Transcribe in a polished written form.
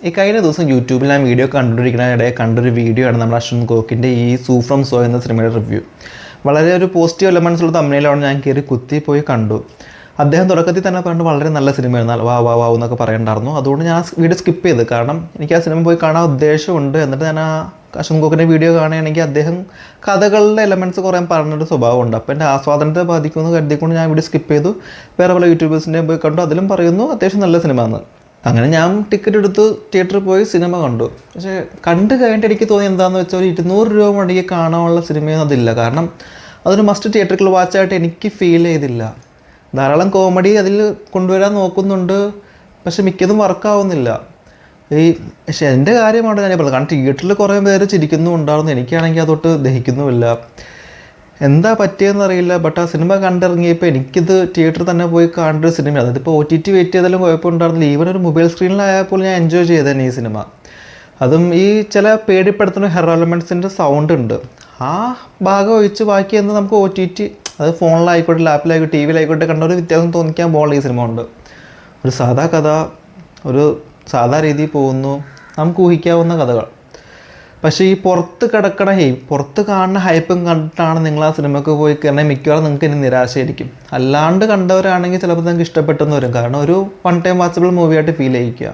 ഈ കഴിഞ്ഞ ദിവസം യൂട്യൂബിൽ ഞാൻ വീഡിയോ കണ്ടുകൊണ്ടിരിക്കുന്നതിനിടെ കണ്ടൊരു വീഡിയോ ആണ് നമ്മുടെ അശ്വന്ത് ഗോക്കിൻ്റെ ഈ സൂ ഫ്രം സോ എന്ന സിനിമയുടെ റിവ്യൂ. വളരെ ഒരു പോസിറ്റീവ് എലമെൻസ് ഉള്ള തമിഴിലാണ് ഞാൻ കയറി കുത്തി പോയി കണ്ടു. അദ്ദേഹം തുടക്കത്തിൽ തന്നെ പറഞ്ഞിട്ട് വളരെ നല്ല സിനിമയാണ്, വാ വാ വാ എന്നൊക്കെ പറയണ്ടായിരുന്നു. അതുകൊണ്ട് ഞാൻ ആ വീഡിയോ സ്കിപ്പ് ചെയ്ത്, കാരണം എനിക്ക് ആ സിനിമ പോയി കാണാൻ ഉദ്ദേശമുണ്ട്. എന്നിട്ട് ഞാൻ ആ അശ്വന്ത് ഗോക്കിൻ്റെ വീഡിയോ കാണുകയാണെങ്കിൽ അദ്ദേഹം കഥകളുടെ എലമെൻറ്റ്സ് കുറേ പറഞ്ഞൊരു സ്വഭാവമുണ്ട്. അപ്പോൾ എൻ്റെ ആസ്വാദനത്തെ ബാധിക്കുമെന്ന് കരുതിക്കൊണ്ട് ഞാൻ വീഡിയോ സ്കിപ്പ് ചെയ്തു. വേറെ പല യൂട്യൂബേഴ്സിൻ്റെയും പോയി കണ്ടു, അതിലും പറയുന്നു അത്യാവശ്യം നല്ല സിനിമ എന്ന്. അങ്ങനെ ഞാൻ ടിക്കറ്റ് എടുത്ത് തിയേറ്ററിൽ പോയി സിനിമ കണ്ടു. പക്ഷേ കണ്ടു കഴിഞ്ഞിട്ട് എനിക്ക് തോന്നി എന്താണെന്ന് വെച്ചാൽ ഒരു 200 രൂപ മുടക്കി കാണാനുള്ള സിനിമയൊന്നും അതില്ല. കാരണം അതൊരു മസ്റ്റ് തിയേറ്ററിൽ വാച്ചായിട്ട് എനിക്ക് ഫീൽ ചെയ്തില്ല. ധാരാളം കോമഡി അതിൽ കൊണ്ടുവരാൻ നോക്കുന്നുണ്ട്, പക്ഷെ മിക്കതും വർക്കാവുന്നില്ല. പക്ഷേ എൻ്റെ കാര്യമാണ് ഞാൻ പറഞ്ഞത്. കാരണം തിയേറ്ററിൽ കുറേ പേര് ചിരിക്കുന്നുണ്ടായിരുന്നു, എനിക്കാണെങ്കിൽ അതൊട്ട് ദഹിക്കുന്നുമില്ല. എന്താ പറ്റിയെന്ന് അറിയില്ല. ബട്ട് ആ സിനിമ കണ്ടിറങ്ങിയപ്പോൾ എനിക്കിത് തിയേറ്ററിൽ തന്നെ പോയി കാണേണ്ട ഒരു സിനിമയാണ്. അതായത് ഇപ്പോൾ OTT വെയിറ്റ് ചെയ്താലും കുഴപ്പമുണ്ടായിരുന്നില്ല. ഈവൻ ഒരു മൊബൈൽ സ്ക്രീനിലായപ്പോൾ ഞാൻ എൻജോയ് ചെയ്തേനെ ഈ സിനിമ. അതും ഈ ചില പേടിപ്പെടുത്തുന്ന ഹെറർ എലമെൻറ്റ്സിൻ്റെ സൗണ്ട് ഉണ്ട്, ആ ഭാഗം ഒഴിച്ച് ബാക്കി എന്ന് നമുക്ക് OTT, അത് ഫോണിലായിക്കോട്ടെ ലാപ്പിലായിക്കോട്ടെ TV യിലായിക്കോട്ടെ കണ്ട ഒരു വ്യത്യാസം തോന്നിക്കാൻ പോകുന്ന ഈ സിനിമ ഉണ്ട്. ഒരു സാധാ കഥ, ഒരു സാധാ രീതിയിൽ പോകുന്നു, നമുക്ക് ഊഹിക്കാവുന്ന കഥകൾ. പക്ഷേ ഈ പുറത്ത് കാണുന്ന ഹൈപ്പും കണ്ടിട്ടാണ് നിങ്ങൾ ആ സിനിമയ്ക്ക് പോയി കയറണമെങ്കിൽ മിക്കവാറും നിങ്ങൾക്ക് ഇനി നിരാശയായിരിക്കും. അല്ലാണ്ട് കണ്ടവരാണെങ്കിൽ ചിലപ്പോൾ നിങ്ങൾക്ക് ഇഷ്ടപ്പെട്ടെന്ന് വരും. കാരണം ഒരു വൺ ടൈം വാച്ചബിൾ മൂവിയായിട്ട് ഫീൽ ചെയ്യിക്കുക.